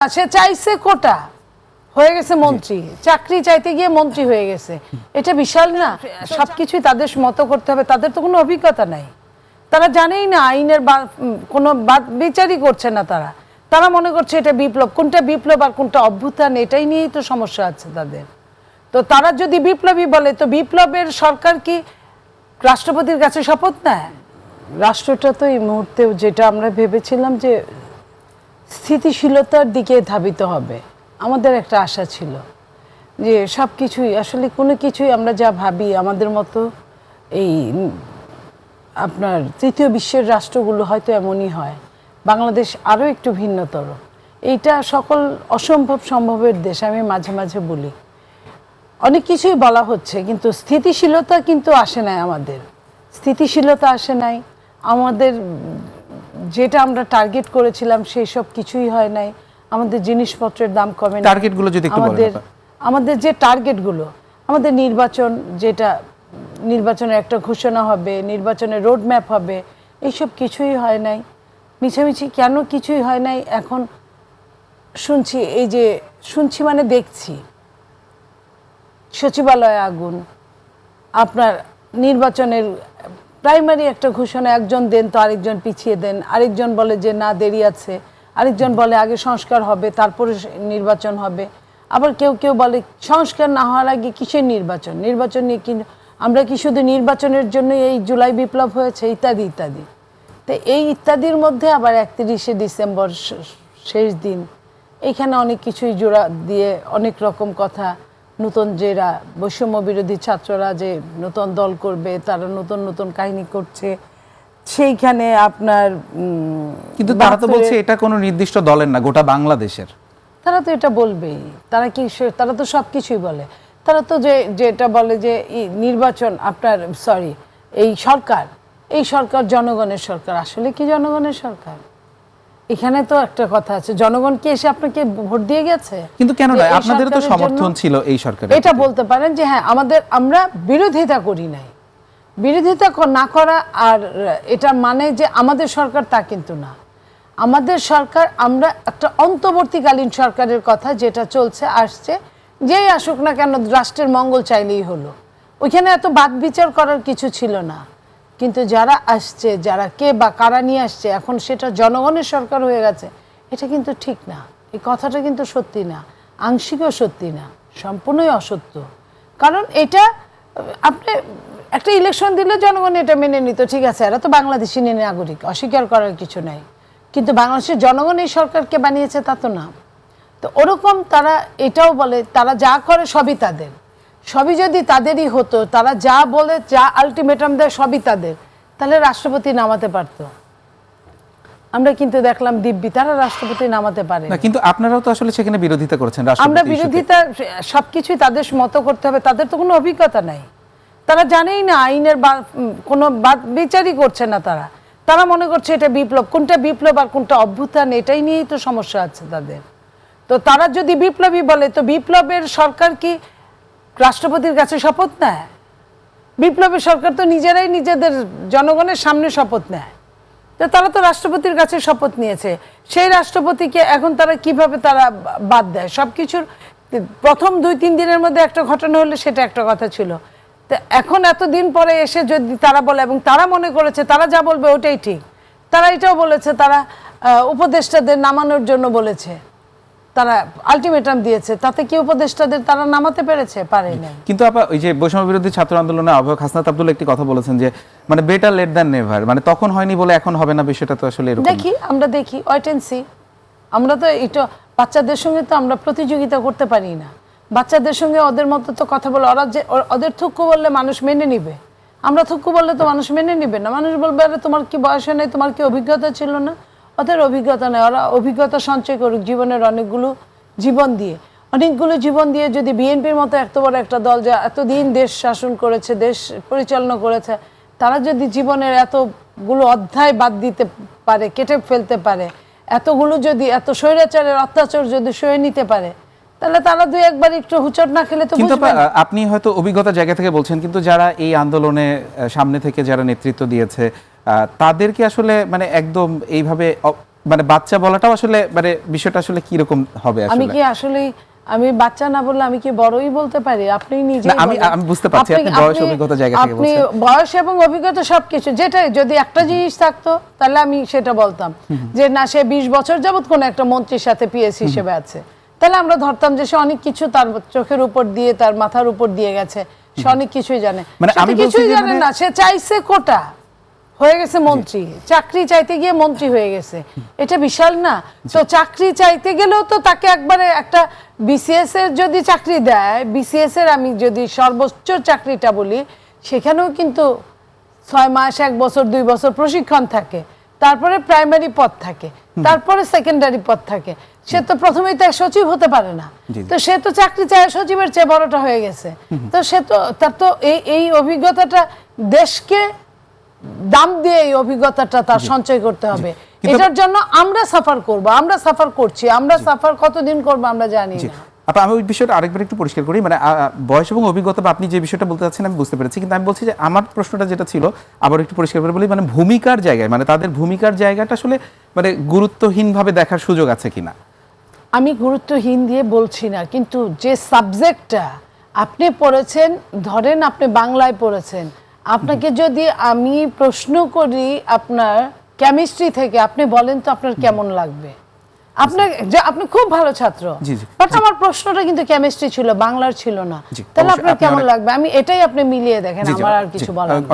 সে চাইছে কোটা হয়ে গেছে মন্ত্রী, চাকরি চাইতে গিয়ে মন্ত্রী হয়ে গেছে। এটা বিশাল না? সবকিছুই তাদের মতো করতে হবে। তাদের তো কোনো অভিজ্ঞতা নাই, তারা জানেই না আইনের কোনো বিচারই করছে না। তারা মনে করছে এটা বিপ্লব, কোনটা বিপ্লব আর কোনটা অভ্যুত্থান, এটাই নিয়েই তো সমস্যা আছে তাদের। তো তারা যদি বিপ্লবী বলে, তো বিপ্লবের সরকার কি রাষ্ট্রপতির কাছে শপথ নেয়? রাষ্ট্রটা তো এই মুহূর্তে যেটা আমরা ভেবেছিলাম যে স্থিতিশীলতার দিকে ধাবিত হবে, আমাদের একটা আশা ছিল যে সব কিছুই আসলে কোনো কিছুই আমরা যা ভাবি আমাদের মতো এই আপনার তৃতীয় বিশ্বের রাষ্ট্রগুলো হয়তো এমনই হয়, বাংলাদেশ আরও একটু ভিন্নতর। এইটা সকল অসম্ভব সম্ভবের দেশ। আমি মাঝে মাঝে বলি অনেক কিছুই বলা হচ্ছে, কিন্তু স্থিতিশীলতা কিন্তু আসে নাই। আমাদের স্থিতিশীলতা আসে নাই। আমাদের যেটা আমরা টার্গেট করেছিলাম সেই সব কিছুই হয় নাই। আমাদের জিনিসপত্রের দাম কমে না। টার্গেটগুলো যদি একটু বলেন। আমাদের যে টার্গেটগুলো, আমাদের নির্বাচন, যেটা নির্বাচনের একটা ঘোষণা হবে, নির্বাচনের রোড ম্যাপ হবে, এইসব কিছুই হয় নাই। মিছামিছি কেন কিছুই হয় নাই? এখন শুনছি, এই যে শুনছি মানে দেখছি, সচিবালয়ে আগুন, আপনার নির্বাচনের প্রাইমারি একটা ঘোষণা একজন দেন তো আরেকজন পিছিয়ে দেন, আরেকজন বলে যে না দেরি আছে, আরেকজন বলে আগে সংস্কার হবে তারপরে নির্বাচন হবে, আবার কেউ কেউ বলে সংস্কার না হওয়ার আগে কিসের নির্বাচন, নির্বাচন নিয়ে কি আমরা কি শুধু নির্বাচনের জন্য এই জুলাই বিপ্লব হয়েছে, ইত্যাদি ইত্যাদি। তো এই ইত্যাদির মধ্যে আবার 31শে ডিসেম্বর শেষ দিন, এইখানে অনেক কিছুই জোড়া দিয়ে অনেক রকম কথা, নতুন যেরা বৈষম্য বিরোধী ছাত্ররা যে নতুন দল করবে, তারা নতুন নতুন কাহিনী করছে সেইখানে আপনার। কিন্তু তারা তো বলছে এটা কোনো নির্দিষ্ট দলের না, গোটা বাংলাদেশের। তারা তো এটা বলবেই। তারা তো সব কিছুই বলে। তারা তো যেটা বলে যে নির্বাচন আপনার এই সরকার জনগণের সরকার। আসলে কি জনগণের সরকার? এখানে তো একটা কথা আছে, জনগণ কি এসে আপনাকে ভোট দিয়ে গেছে? কিন্তু কেন নয়, আপনাদের তো সমর্থন ছিল এই সরকারের। এটা বলতে পারেন যে হ্যাঁ, আমরা বিরোধিতা করি নাই। বিরোধিতা না করা আর এটা মানে যে আমাদের সরকার, তা কিন্তু না। আমাদের সরকার, আমরা একটা অন্তর্বর্তীকালীন সরকারের কথা যেটা চলছে আসছে, যেই আসুক না কেন রাষ্ট্রের মঙ্গল চাইলেই হলো। ওইখানে এত বাদ বিচার করার কিছু ছিল না। কিন্তু যারা আসছে, যারা কে বা কারা নিয়ে আসছে, এখন সেটা জনগণের সরকার হয়ে গেছে, এটা কিন্তু ঠিক না। এই কথাটা কিন্তু সত্যি না, আংশিকও সত্যি না, সম্পূর্ণই অসত্য। কারণ এটা আপনি একটা ইলেকশন দিলে জনগণ এটা মেনে নিত, ঠিক আছে, এরা তো বাংলাদেশি নাগরিক, অস্বীকার করার কিছু নাই। কিন্তু বাংলাদেশের জনগণ এই সরকারকে বানিয়েছে তা তো না। তো ওরকম তারা এটাও বলে, তারা যা করে সবই তাদের, সবই যদি তাদেরই হতো, তারা যা বলে, যা আলটিমেটাম দেয় সবই তাদের, তাহলে রাষ্ট্রপতি নামাতে পারতো। আমরা কিন্তু দেখলাম দিব্যি তারা রাষ্ট্রপতি নামাতে পারে না। কিন্তু আপনারাও তো আসলে সেখানে বিরোধিতা করেছেন। আমরা বিরোধিতা, সবকিছুই তাদের মতো করতে হবে। তাদের তো কোনো অভিজ্ঞতা নাই, তারা জানেই না আইনের কোনো বিচারই করছে না। তারা মনে করছে এটা বিপ্লব, কোনটা বিপ্লব আর কোনটা অভ্যুত্থান, এটাই নিয়েই তো সমস্যা আছে তাদের। তো তারা যদি বিপ্লবী বলে, তো বিপ্লবের সরকার কি রাষ্ট্রপতির কাছে শপথ নেয়? বিপ্লবের সরকার তো নিজেরাই নিজেদের জনগণের সামনে শপথ নেয়। তো তারা তো রাষ্ট্রপতির কাছে শপথ নিয়েছে, সেই রাষ্ট্রপতিকে এখন তারা কিভাবে বাদ দেয়? সবকিছুর প্রথম 2-3 দিনের মধ্যে একটা ঘটনা হলে সেটা একটা কথা ছিল, তো এখন এতদিন পরে এসে যদি তারা বলে, এবং তারা মনে করেছে তারা যা বলবে ওটাই ঠিক, তারা এটাও বলেছে, তারা উপদেষ্টাদের নামানোর জন্য বলেছে, তারা আলটিমেটাম দিয়েছে, তাতে কি উপদেষ্টাদের তারা নামাতে পেরেছে? পারে না। কিন্তু আপা ওই যে বৈষম্য বিরোধী ছাত্র আন্দোলনে আহ্বায়ক হাসনাত আব্দুল্লাহ একটি কথা বলেছেন যে মানে বেটার লেট দ্যান নেভার, মানে তখন হয়নি বলে এখন হবে না, বিষয়টা তো আসলে এরকম। আমরা দেখি ওয়েট এন্ড সি। আমরা তো এটা বাচ্চাদের সঙ্গে তো আমরা প্রতিযোগিতা করতে পারি না। বাচ্চাদের সঙ্গে ওদের মতো তো কথা বলে, ওদের থুক্কু বললে মানুষ মেনে নিবে, আমরা থুক্কু বললে তো মানুষ মেনে নিবে না। মানুষ বলবে আরে তোমার কি বয়স নেই, তোমার কি অভিজ্ঞতা ছিল না? ওদের অভিজ্ঞতা নেই, ওরা অভিজ্ঞতা সঞ্চয় করুক জীবনের অনেকগুলো জীবন দিয়ে যদি বিএনপির মতো এত বড় একটা দল যা এতদিন দেশ শাসন করেছে, দেশ পরিচালনা করেছে, তারা যদি জীবনের এতগুলো অধ্যায় বাদ দিতে পারে, কেটে ফেলতে পারে, এতগুলো যদি এত স্বৈরাচারের অত্যাচার যদি সয়ে নিতে পারে, তাহলে তারা দুই একবার একটু হুচট না খেলে তো বুঝবে না। আপনি হয়তো অভিজ্ঞতা জায়গা থেকে বলছেন, কিন্তু যারা এই আন্দোলনে সামনে থেকে যারা নেতৃত্ব দিয়েছে তাদেরকে আসলে মানে একদম এইভাবে মানে বাচ্চা বলাটাও আসলে মানে বিষয়টা আসলে কি রকম হবে আমি আসলে? কি আসলে আমি বাচ্চা না বললে আমি কি বড়ই বলতে পারি? আপনি নিজে না, আমি বুঝতে পারছি আপনি বয়স অভিজ্ঞতা জায়গা থেকে আপনি বলছেন। বয়স এবং অভিজ্ঞতা সবকিছু, যেটা যদি একটা জিনিস থাকতো তাহলে আমি সেটা বলতাম যে না, সে 20 বছর যাবত কোন একটা মন্ত্রীর সাথে পিএস হিসেবে আছে, তাহলে আমরা ধরতাম যে সে অনেক কিছু তার চোখের উপর দিয়ে, তার মাথার উপর দিয়ে গেছে, সে অনেক কিছুই জানে। মানে সে তো আমি বলছি কিছুই যে জানে মানে- না, সে চাইছে কোটা, হয়ে গেছে মন্ত্রী, চাকরি চাইতে গিয়ে মন্ত্রী হয়ে গেছে, এটা বিশাল না? তো চাকরি চাইতে গেলেও তো তাকে একবারে একটা বিসিএস এর যদি চাকরি দেয়, বিসিএস এর আমি যদি সর্বোচ্চ চাকরিটা বলি, সেখানেও কিন্তু 6 মাস, 1 বছর, 2 বছর প্রশিক্ষণ থাকে, তারপরে প্রাইমারি পদ থাকে, তারপরে সেকেন্ডারি পদ থাকে। সে তো প্রথমেই তো সচিব হতে পারে না, জি। তো সে তো চাকরি চায় সচিবের চেয়ে বড়টা হয়ে গেছে। তো সে তো তার তো এই অভিজ্ঞতাটা দেশকে দাম দিয়ে এই অভিজ্ঞতাটা তার সঞ্চয় করতে হবে। কিন্তু- এটার জন্য আমরা সাফার করব, আমরা সাফার করছি, আমরা সাফার কতদিন করব আমরা জানি জি। না। আপা, আমি ওই বিষয়টা আরেকবার একটু পরিষ্কার করি, মানে বয়স এবং অভিজ্ঞতা বা আপনি যে বিষয়টা বলতে চাচ্ছেন আমি বুঝতে পেরেছি, কিন্তু আমি বলছি যে আমার প্রশ্নটা যেটা ছিল আবার একটু পরিষ্কার করে বলি, মানে ভূমিকার জায়গায়, মানে তাদের ভূমিকার জায়গাটা আসলে মানে গুরুত্বহীনভাবে দেখার সুযোগ আছে কিনা? আমি গুরুত্বহীন দিয়ে বলছি না, কিন্তু যে সাবজেক্টটা আপনি পড়েছেন, ধরেন আপনি বাংলায় পড়েছেন, আপনাকে যদি আমি প্রশ্ন করি আপনার কেমিস্ট্রি থেকে, আপনি বলেন তো আপনার কেমন লাগবে? আপনার যে আপনি খুব ভালো ছাত্র, জি, জি, বাট আমার প্রশ্নটা কিন্তু কেমিস্ট্রি ছিল, বাংলার ছিল না, জি, তাহলে অবশ্যই আপনার আপনি কেমন অনেক- লাগবে? আমি এটাই আপনি মিলিয়ে দেখেন, জি, জি, আমার আর জি, কিছু বলার নেই। অনেক